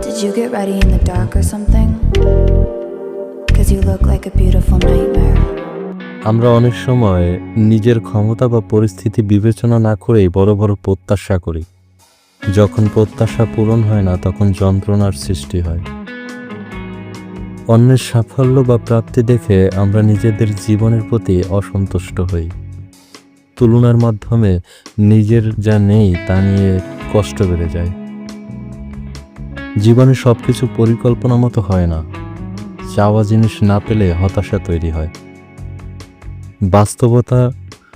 Did you get ready in the dark or something? 'Cause you look like a beautiful nightmare. আমরা অনেক সময় নিজের ক্ষমতা বা পরিস্থিতি বিবেচনা না করেই বড় বড় প্রত্যাশা করি। যখন প্রত্যাশা পূরণ হয় না, তখন যন্ত্রণার সৃষ্টি হয়। অন্যের সাফল্য বা প্রাপ্তি দেখে আমরা নিজেদের জীবনের প্রতি অসন্তুষ্ট হই। তুলনার মাধ্যমে নিজের যা নেই তা নিয়ে কষ্ট বেড়ে যায়। জীবনে সবকিছু পরিকল্পনা মতো হয় না। চাওয়া জিনিস না পেলে হতাশা তৈরি হয়। বাস্তবতা,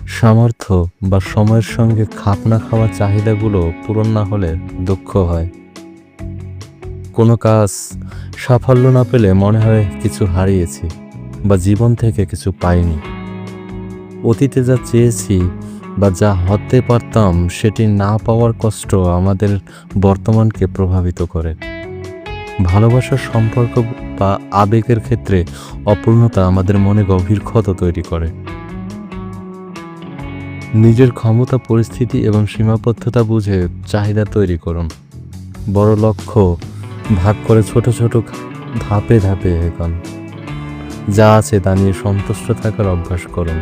সামর্থ্য বা সময়ের সঙ্গে খাপ না খাওয়া চাহিদাগুলো পূরণ না হলে দুঃখ হয়। কোনো কাজ সাফল্য না পেলে মনে হয় কিছু হারিয়েছি বা জীবন থেকে কিছু পাইনি। অতীতে যা চেয়েছি বা যা হতে পারতাম সেটি না পাওয়ার কষ্ট আমাদের বর্তমানকে প্রভাবিত করে। ভালোবাসার সম্পর্ক বা আবেগের ক্ষেত্রে অপূর্ণতা আমাদের মনে গভীর ক্ষত তৈরি করে। নিজের ক্ষমতা, পরিস্থিতি এবং সীমাবদ্ধতা বুঝে চাহিদা তৈরি করুন। বড় লক্ষ্য ভাগ করে ছোট ছোট ধাপে ধাপে এগোন। যা আছে তা নিয়ে সন্তুষ্ট থাকার অভ্যাস করুন।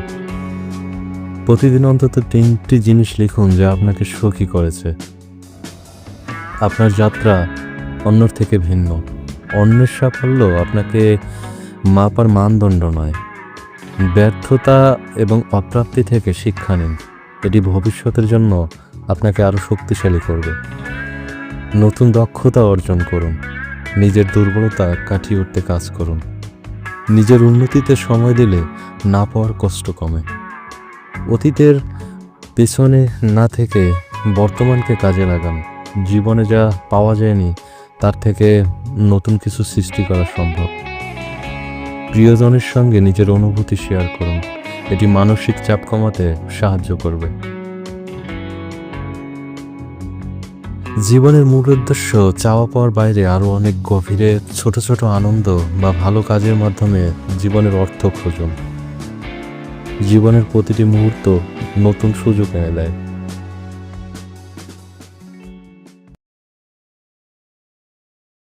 প্রতিদিন অন্তত 3টি জিনিস লিখুন যা আপনাকে সুখী করেছে। আপনার যাত্রা অন্যের থেকে ভিন্ন। অন্যের সাফল্য আপনাকে মাপার মানদণ্ড নয়। ব্যর্থতা এবং অপ্রাপ্তি থেকে শিক্ষা নিন। এটি ভবিষ্যতের জন্য আপনাকে আরও শক্তিশালী করবে। নতুন দক্ষতা অর্জন করুন। নিজের দুর্বলতা কাটিয়ে উঠতে কাজ করুন। নিজের উন্নতিতে সময় দিলে না পাওয়ার কষ্ট কমে। অতীতের পেছনে না থেকে বর্তমানকে কাজে লাগান। জীবনে যা পাওয়া যায়নি তার থেকে নতুন কিছু সৃষ্টি করা সম্ভব। প্রিয়জনের সঙ্গে নিজের অনুভূতি শেয়ার করুন। এটি মানসিক চাপ কমাতে সাহায্য করবে। জীবনের মূল উদ্দেশ্য চাওয়া পাওয়ার বাইরে আরও অনেক গভীরে ছোট ছোট আনন্দ বা ভালো কাজের মাধ্যমে জীবনের অর্থ খুঁজুন। জীবনের প্রতিটি মুহূর্ত নতুন সুযোগ এনে দেয়।